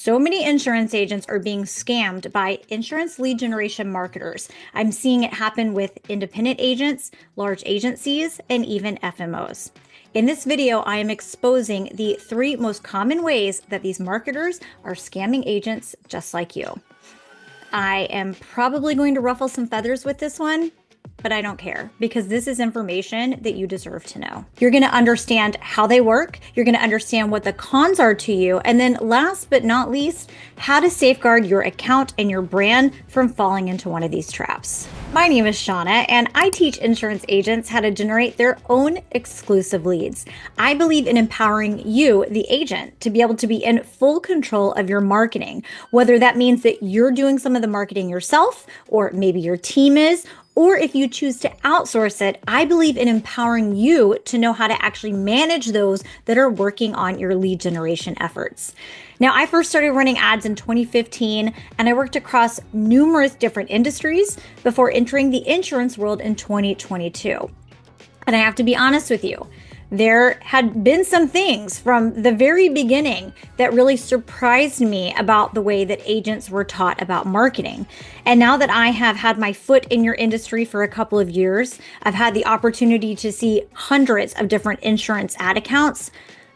So many insurance agents are being scammed by insurance lead generation marketers. I'm seeing it happen with independent agents, large agencies, and even FMOs. In this video, I am exposing the 3 most common ways that these marketers are scamming agents just like you. I am probably going to ruffle some feathers with this one, but I don't care because this is information that you deserve to know. You're going to understand how they work. You're going to understand what the cons are to you. And then last but not least, how to safeguard your account and your brand from falling into one of these traps. My name is Shauna, and I teach insurance agents how to generate their own exclusive leads. I believe in empowering you, the agent, to be able to be in full control of your marketing, whether that means that you're doing some of the marketing yourself, or maybe your team is, or if you choose to outsource it. I believe in empowering you to know how to actually manage those that are working on your lead generation efforts. Now, I first started running ads in 2015, and I worked across numerous different industries before entering the insurance world in 2022. And I have to be honest with you, there had been some things from the very beginning that really surprised me about the way that agents were taught about marketing. And now that I have had my foot in your industry for a couple of years, I've had the opportunity to see hundreds of different insurance ad accounts.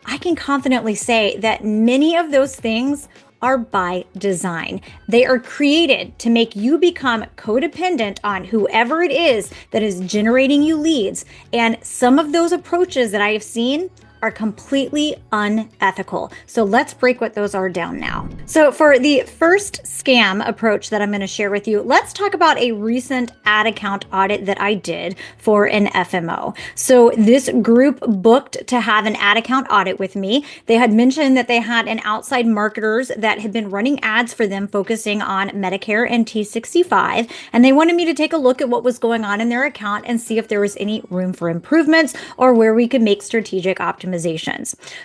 I can confidently say that many of those things are by design. They are created to make you become codependent on whoever it is that is generating you leads. And some of those approaches that I have seen are completely unethical. So let's break what those are down now. So for the first scam approach that I'm going to share with you, let's talk about a recent ad account audit that I did for an FMO. So this group booked to have an ad account audit with me. They had mentioned that they had an outside marketers that had been running ads for them focusing on Medicare and T65. And they wanted me to take a look at what was going on in their account and see if there was any room for improvements or where we could make strategic optimizations.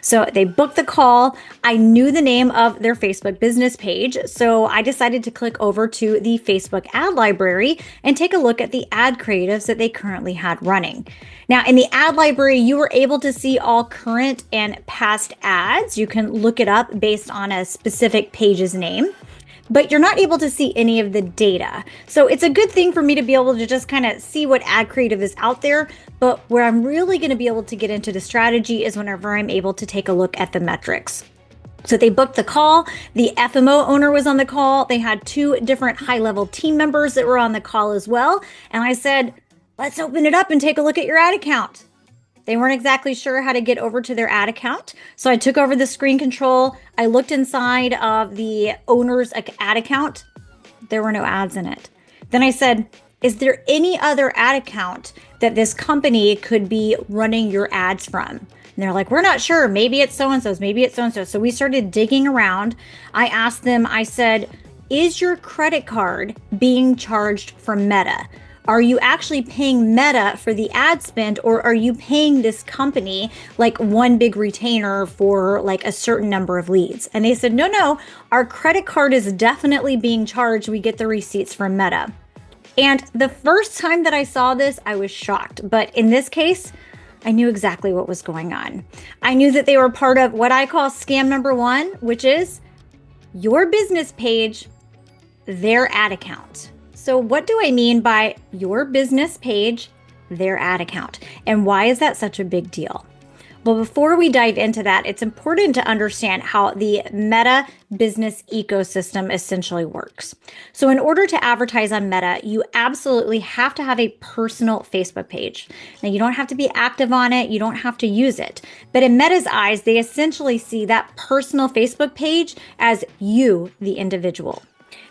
So they booked the call. I knew the name of their Facebook business page, so I decided to click over to the Facebook ad library and take a look at the ad creatives that they currently had running. Now, in the ad library, you were able to see all current and past ads. You can look it up based on a specific page's name, but you're not able to see any of the data. So it's a good thing for me to be able to just kind of see what ad creative is out there. But where I'm really going to be able to get into the strategy is whenever I'm able to take a look at the metrics. So they booked the call. The FMO owner was on the call. They had 2 different high-level team members that were on the call as well. And I said, let's open it up and take a look at your ad account. They weren't exactly sure how to get over to their ad account. So I took over the screen control. I looked inside of the owner's ad account. There were no ads in it. Then I said, is there any other ad account that this company could be running your ads from? And they're like, we're not sure. Maybe it's so-and-so's, maybe it's so-and-so. So we started digging around. I asked them, I said, is your credit card being charged from Meta? Are you actually paying Meta for the ad spend, or are you paying this company like one big retainer for like a certain number of leads? And they said, no, our credit card is definitely being charged. We get the receipts from Meta. And the first time that I saw this, I was shocked. But in this case, I knew exactly what was going on. I knew that they were part of what I call scam number 1, which is your business page, their ad account. So what do I mean by your business page, their ad account? And why is that such a big deal? Well, before we dive into that, it's important to understand how the Meta business ecosystem essentially works. So in order to advertise on Meta, you absolutely have to have a personal Facebook page. Now, you don't have to be active on it. You don't have to use it. But in Meta's eyes, they essentially see that personal Facebook page as you, the individual.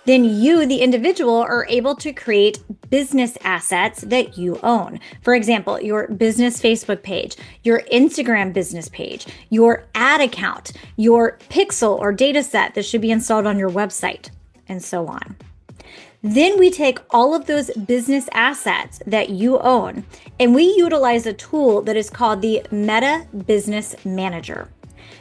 Then you, the individual, are able to create business assets that you own. For example, your business Facebook page, your Instagram business page, your ad account, your pixel or data set that should be installed on your website, and so on. Then we take all of those business assets that you own, and we utilize a tool that is called the Meta Business Manager.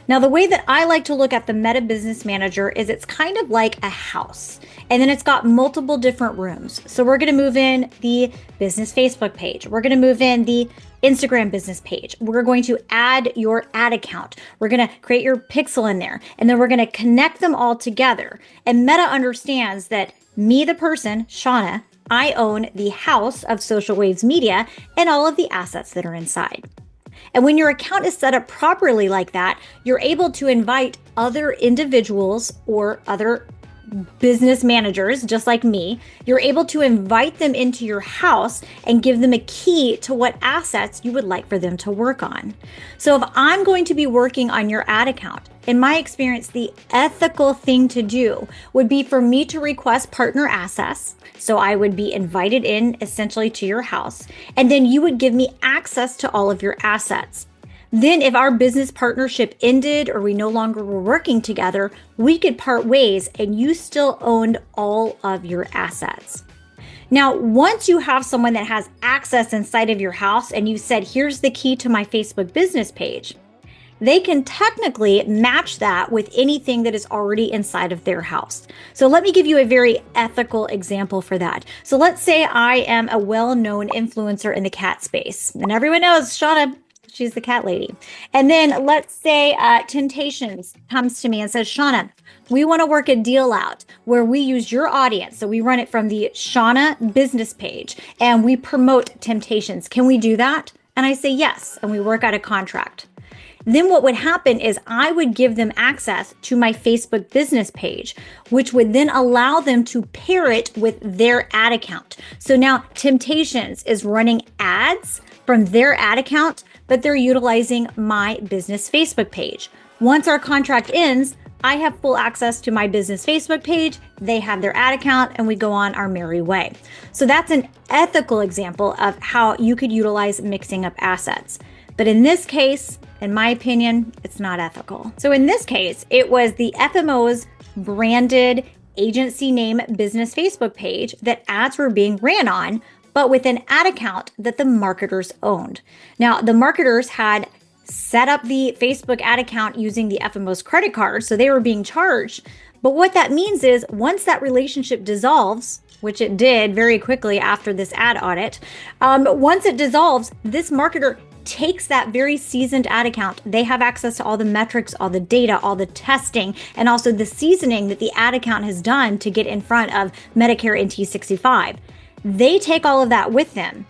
Now, the way that I like to look at the Meta Business Manager is it's kind of like a house, and then it's got multiple different rooms. So we're going to move in the business Facebook page. We're going to move in the Instagram business page. We're going to add your ad account. We're going to create your pixel in there, and then we're going to connect them all together. And Meta understands that me, the person, Shauna, I own the house of Social Waves Media and all of the assets that are inside. And when your account is set up properly like that, you're able to invite other individuals or other business managers, just like me. You're able to invite them into your house and give them a key to what assets you would like for them to work on. So if I'm going to be working on your ad account, in my experience, the ethical thing to do would be for me to request partner access. So I would be invited in essentially to your house, and then you would give me access to all of your assets. Then if our business partnership ended or we no longer were working together, we could part ways and you still owned all of your assets. Now, once you have someone that has access inside of your house and you said, here's the key to my Facebook business page, they can technically match that with anything that is already inside of their house. So let me give you a very ethical example for that. So let's say I am a well-known influencer in the cat space, and everyone knows Shauna. She's the cat lady. And then let's say Temptations comes to me and says, Shauna, we want to work a deal out where we use your audience. So we run it from the Shauna business page and we promote Temptations. Can we do that? And I say yes. And we work out a contract. Then what would happen is I would give them access to my Facebook business page, which would then allow them to pair it with their ad account. So now Temptations is running ads from their ad account, but they're utilizing my business Facebook page. Once our contract ends, I have full access to my business Facebook page, they have their ad account, and we go on our merry way. So that's an ethical example of how you could utilize mixing up assets. But in this case, in my opinion, it's not ethical. So in this case, it was the FMOs branded agency name business Facebook page that ads were being ran on, but with an ad account that the marketers owned. Now, the marketers had set up the Facebook ad account using the FMO's credit card, so they were being charged. But what that means is once that relationship dissolves, which it did very quickly after this ad audit, once it dissolves, this marketer takes that very seasoned ad account. They have access to all the metrics, all the data, all the testing, and also the seasoning that the ad account has done to get in front of Medicare and T65. They take all of that with them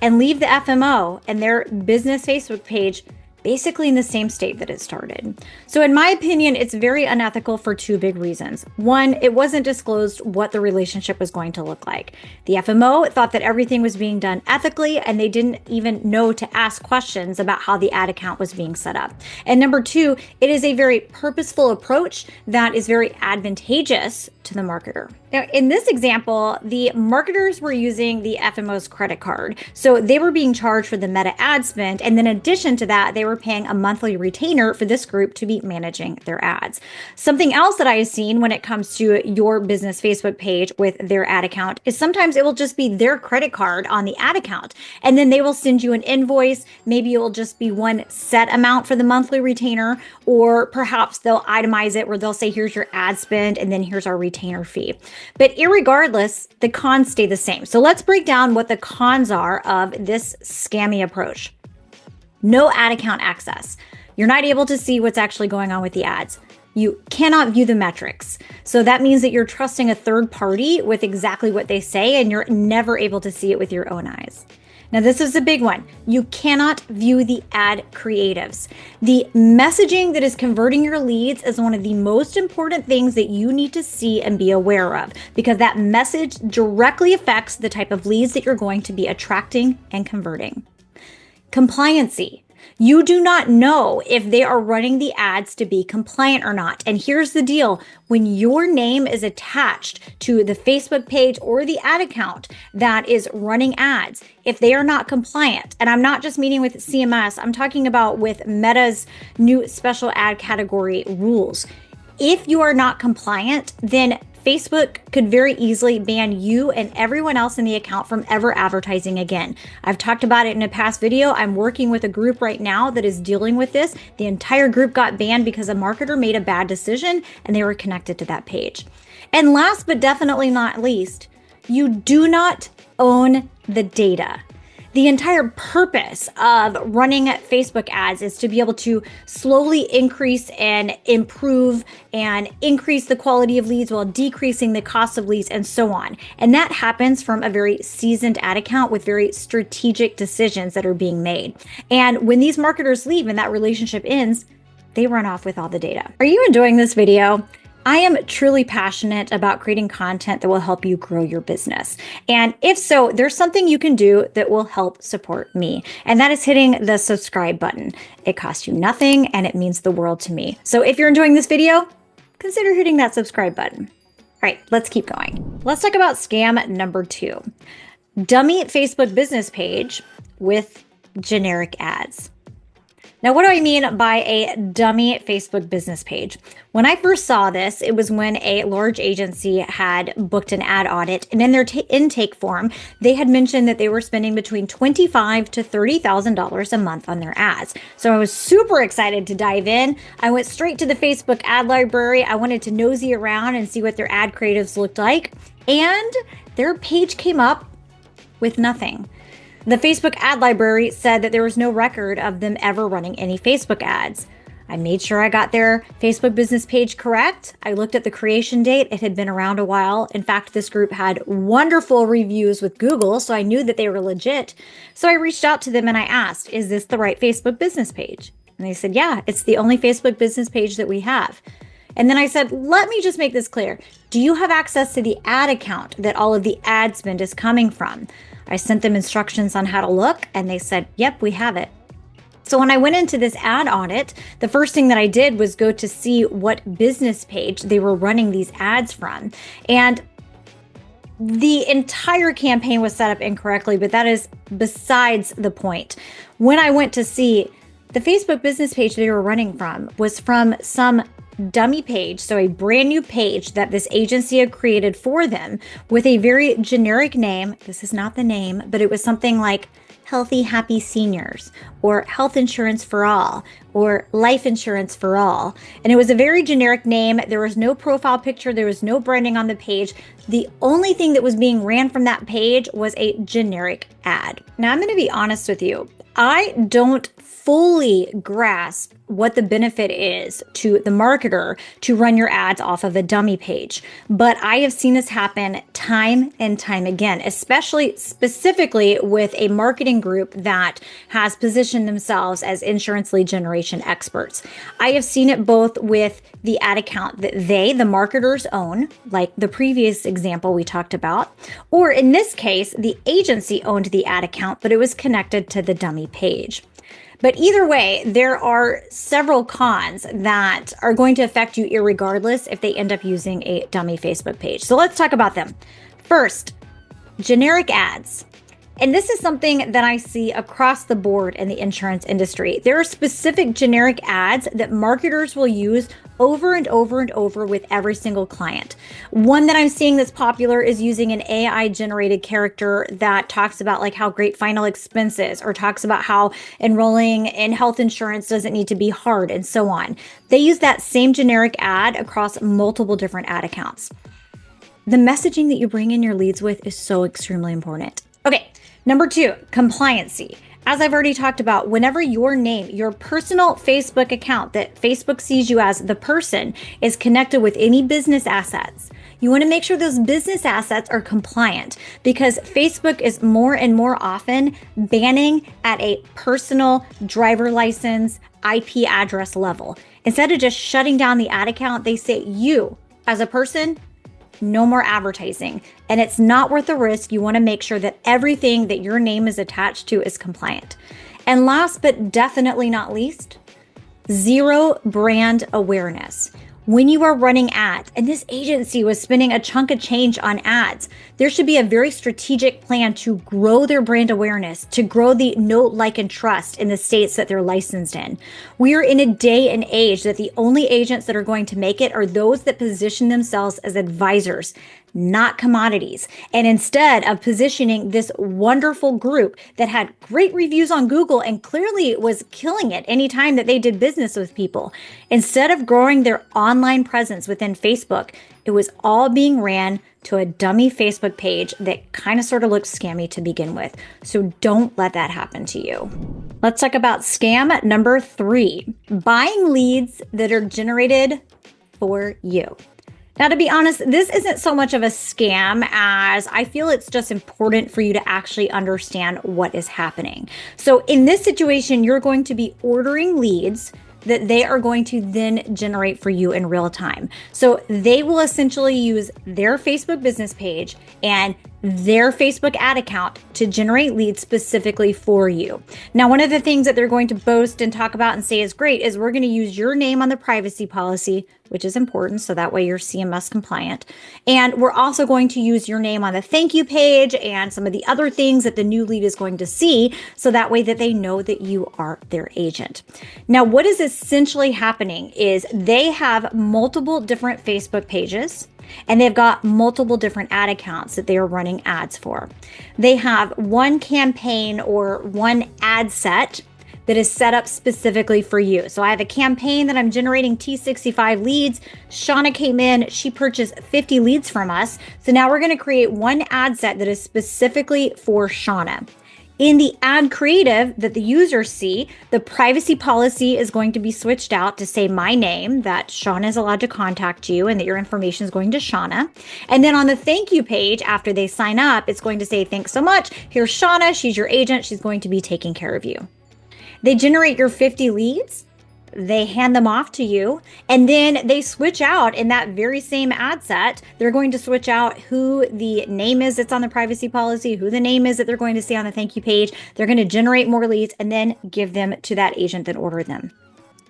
and leave the FMO and their business Facebook page basically in the same state that it started. So in my opinion, it's very unethical for two big reasons. One, it wasn't disclosed what the relationship was going to look like. The FMO thought that everything was being done ethically, and they didn't even know to ask questions about how the ad account was being set up. And number two, it is a very purposeful approach that is very advantageous to the marketer. Now, in this example, the marketers were using the FMO's credit card. So they were being charged for the Meta ad spend. And then in addition to that, they were paying a monthly retainer for this group to be managing their ads. Something else that I have seen when it comes to your business Facebook page with their ad account is sometimes it will just be their credit card on the ad account. And then they will send you an invoice. Maybe it will just be one set amount for the monthly retainer, or perhaps they'll itemize it where they'll say, here's your ad spend, and then here's our retainer fee. But irregardless, the cons stay the same. So let's break down what the cons are of this scammy approach. No ad account access. You're not able to see what's actually going on with the ads. You cannot view the metrics. So that means that you're trusting a third party with exactly what they say, and you're never able to see it with your own eyes. Now, this is a big one. You cannot view the ad creatives. The messaging that is converting your leads is one of the most important things that you need to see and be aware of, because that message directly affects the type of leads that you're going to be attracting and converting. Compliancy. You do not know if they are running the ads to be compliant or not. And here's the deal. When your name is attached to the Facebook page or the ad account that is running ads, if they are not compliant, and I'm not just meaning with CMS, I'm talking about with Meta's new special ad category rules. If you are not compliant, then Facebook could very easily ban you and everyone else in the account from ever advertising again. I've talked about it in a past video. I'm working with a group right now that is dealing with this. The entire group got banned because a marketer made a bad decision and they were connected to that page. And last but definitely not least, you do not own the data. The entire purpose of running Facebook ads is to be able to slowly increase and improve and increase the quality of leads while decreasing the cost of leads and so on. And that happens from a very seasoned ad account with very strategic decisions that are being made. And when these marketers leave and that relationship ends, they run off with all the data. Are you enjoying this video? I am truly passionate about creating content that will help you grow your business. And if so, there's something you can do that will help support me. And that is hitting the subscribe button. It costs you nothing and it means the world to me. So if you're enjoying this video, consider hitting that subscribe button. All right, let's keep going. Let's talk about scam number 2. Dummy Facebook business page with generic ads. Now, what do I mean by a dummy Facebook business page? When I first saw this, it was when a large agency had booked an ad audit, and in their intake form, they had mentioned that they were spending between $25,000 to $30,000 a month on their ads. So I was super excited to dive in. I went straight to the Facebook ad library. I wanted to nosy around and see what their ad creatives looked like, and their page came up with nothing. The Facebook ad library said that there was no record of them ever running any Facebook ads. I made sure I got their Facebook business page correct. I looked at the creation date. It had been around a while. In fact, this group had wonderful reviews with Google, so I knew that they were legit. So I reached out to them and I asked, is this the right Facebook business page? And they said, yeah, it's the only Facebook business page that we have. And then I said, let me just make this clear. Do you have access to the ad account that all of the ad spend is coming from? I sent them instructions on how to look, and they said, yep, we have it. So when I went into this ad audit, the first thing that I did was go to see what business page they were running these ads from. And the entire campaign was set up incorrectly, but that is besides the point. When I went to see, the Facebook business page they were running from was from some dummy page, so a brand new page that this agency had created for them with a very generic name. This is not the name, but it was something like Healthy Happy Seniors or Health Insurance for All or Life Insurance for All. And it was a very generic name. There was no profile picture. There was no branding on the page. The only thing that was being ran from that page was a generic ad. Now, I'm going to be honest with you. I don't fully grasp what the benefit is to the marketer to run your ads off of a dummy page. But I have seen this happen time and time again, especially specifically with a marketing group that has positioned themselves as insurance lead generation experts. I have seen it both with the ad account that they, the marketers, own, like the previous example we talked about, or in this case, the agency owned the ad account, but it was connected to the dummy page. But either way, there are several cons that are going to affect you irregardless if they end up using a dummy Facebook page. So let's talk about them. First, generic ads. And this is something that I see across the board in the insurance industry. There are specific generic ads that marketers will use over and over and over with every single client. One that I'm seeing that's popular is using an AI generated character that talks about like how great final expense is, or talks about how enrolling in health insurance doesn't need to be hard, and so on. They use that same generic ad across multiple different ad accounts. The messaging that you bring in your leads with is so extremely important. Okay, number 2, compliancy. As I've already talked about, whenever your name, your personal Facebook account that Facebook sees you as the person, is connected with any business assets, you want to make sure those business assets are compliant, because Facebook is more and more often banning at a personal driver license, IP address level. Instead of just shutting down the ad account, they say you as a person, no more advertising. And it's not worth the risk. You want to make sure that everything that your name is attached to is compliant. And last but definitely not least, zero brand awareness. When you are running ads, and this agency was spending a chunk of change on ads, there should be a very strategic plan to grow their brand awareness, to grow the know, like, and trust in the states that they're licensed in. We are in a day and age that the only agents that are going to make it are those that position themselves as advisors, not commodities. And instead of positioning this wonderful group that had great reviews on Google and clearly was killing it anytime that they did business with people, instead of growing their online presence within Facebook, it was all being ran to a dummy Facebook page that kind of sort of looked scammy to begin with. So don't let that happen to you. Let's talk about scam number 3, buying leads that are generated for you. Now, to be honest, this isn't so much of a scam as I feel it's just important for you to actually understand what is happening. So in this situation, you're going to be ordering leads that they are going to then generate for you in real time. So they will essentially use their Facebook business page and their Facebook ad account to generate leads specifically for you. Now, one of the things that they're going to boast and talk about and say is great is we're going to use your name on the privacy policy, which is important. So that way you're CMS compliant. And we're also going to use your name on the thank you page and some of the other things that the new lead is going to see. So that way that they know that you are their agent. Now, what is essentially happening is they have multiple different Facebook pages, and they've got multiple different ad accounts that they are running ads for. They have one campaign or one ad set that is set up specifically for you. So I have a campaign that I'm generating T65 leads. Shauna came in, she purchased 50 leads from us. So now we're going to create one ad set that is specifically for Shauna. In the ad creative that the users see, the privacy policy is going to be switched out to say my name, that Shauna is allowed to contact you and that your information is going to Shauna. And then on the thank you page, after they sign up, it's going to say, thanks so much. Here's Shauna. She's your agent. She's going to be taking care of you. They generate your 50 leads. They hand them off to you, and then they switch out in that very same ad set. They're going to switch out who the name is that's on the privacy policy, who the name is that they're going to see on the thank you page. They're going to generate more leads and then give them to that agent that ordered them.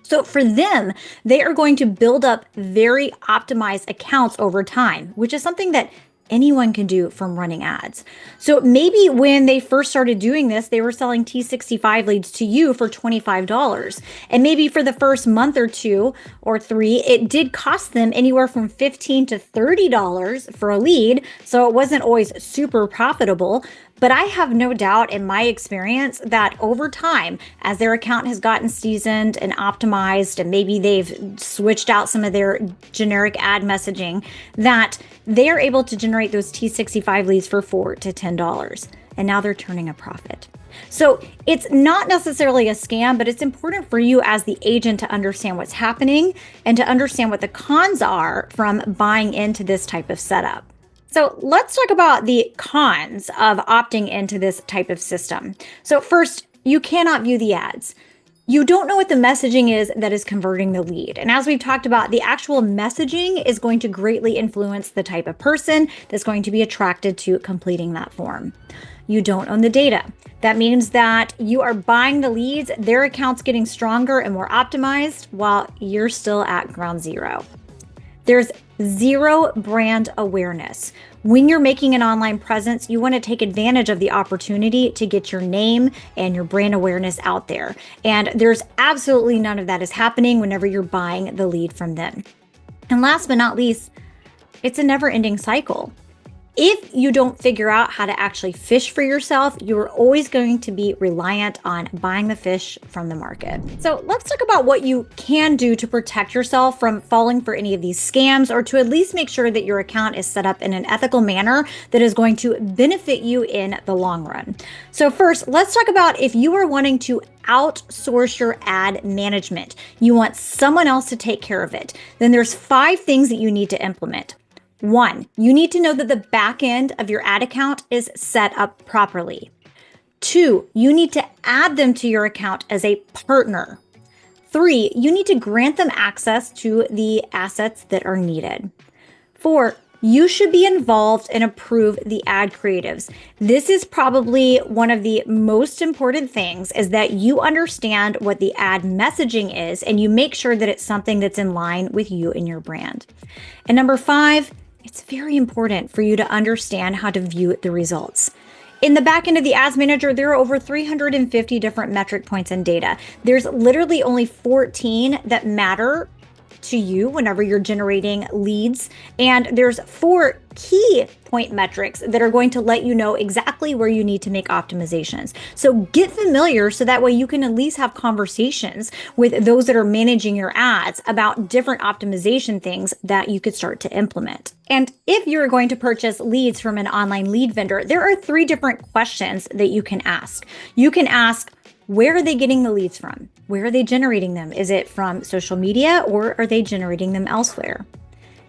So for them, they are going to build up very optimized accounts over time, which is something that anyone can do from running ads. So maybe when they first started doing this, they were selling T65 leads to you for $25. And maybe for the first month or 2 or 3, it did cost them anywhere from $15 to $30 for a lead. So it wasn't always super profitable. But I have no doubt in my experience that over time, as their account has gotten seasoned and optimized, and maybe they've switched out some of their generic ad messaging, that they are able to generate those T65 leads for $4 to $10. And now they're turning a profit. So it's not necessarily a scam, but it's important for you as the agent to understand what's happening and to understand what the cons are from buying into this type of setup. So let's talk about the cons of opting into this type of system. So first, you cannot view the ads. You don't know what the messaging is that is converting the lead. And as we've talked about, the actual messaging is going to greatly influence the type of person that's going to be attracted to completing that form. You don't own the data. That means that you are buying the leads, their account's getting stronger and more optimized while you're still at ground zero. There's zero brand awareness. When you're making an online presence, you want to take advantage of the opportunity to get your name and your brand awareness out there. And there's absolutely none of that is happening whenever you're buying the lead from them. And last but not least, it's a never-ending cycle. If you don't figure out how to actually fish for yourself, you're always going to be reliant on buying the fish from the market. So let's talk about what you can do to protect yourself from falling for any of these scams, or to at least make sure that your account is set up in an ethical manner that is going to benefit you in the long run. So first, let's talk about if you are wanting to outsource your ad management, you want someone else to take care of it, then there's 5 things that you need to implement. 1, you need to know that the back end of your ad account is set up properly. 2, you need to add them to your account as a partner. 3, you need to grant them access to the assets that are needed. 4, You should be involved and approve the ad creatives. This is probably one of the most important things, is that you understand what the ad messaging is and you make sure that it's something that's in line with you and your brand. And number 5, it's very important for you to understand how to view the results. In the back end of the ads manager, there are over 350 different metric points and data. There's literally only 14 that matter to you whenever you're generating leads. And there's 4 key point metrics that are going to let you know exactly where you need to make optimizations. So get familiar so that way you can at least have conversations with those that are managing your ads about different optimization things that you could start to implement. And if you're going to purchase leads from an online lead vendor, there are 3 different questions that you can ask. You can ask, where are they getting the leads from? Where are they generating them? Is it from social media, or are they generating them elsewhere?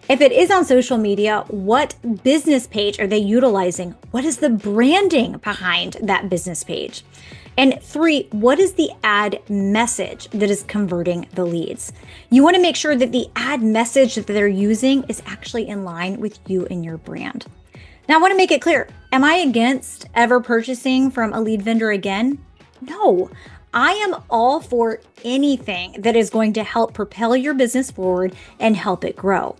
If it is on social media, what business page are they utilizing? What is the branding behind that business page? And 3, what is the ad message that is converting the leads? You want to make sure that the ad message that they're using is actually in line with you and your brand. Now, I want to make it clear, am I against ever purchasing from a lead vendor again? No, I am all for anything that is going to help propel your business forward and help it grow.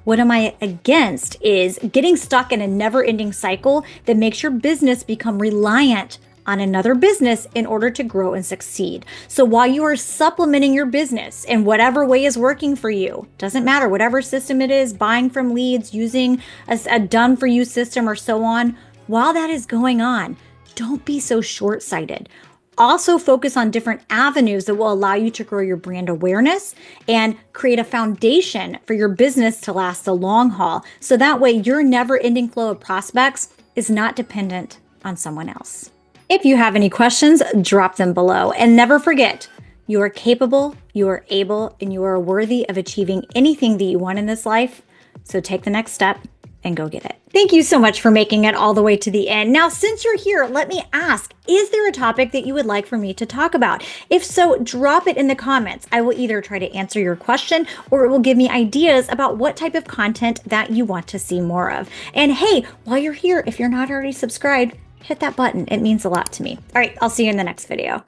What am I against is getting stuck in a never-ending cycle that makes your business become reliant on another business in order to grow and succeed. So while you are supplementing your business in whatever way is working for you, doesn't matter, whatever system it is, buying from leads, using a done-for-you system or so on, while that is going on, don't be so short-sighted. Also focus on different avenues that will allow you to grow your brand awareness and create a foundation for your business to last the long haul. So that way your never-ending flow of prospects is not dependent on someone else. If you have any questions, drop them below. And never forget, you are capable, you are able, and you are worthy of achieving anything that you want in this life. So take the next step and go get it. Thank you so much for making it all the way to the end. Now, since you're here, let me ask, is there a topic that you would like for me to talk about? If so, drop it in the comments. I will either try to answer your question or it will give me ideas about what type of content that you want to see more of. And hey, while you're here, if you're not already subscribed, hit that button. It means a lot to me. All right, I'll see you in the next video.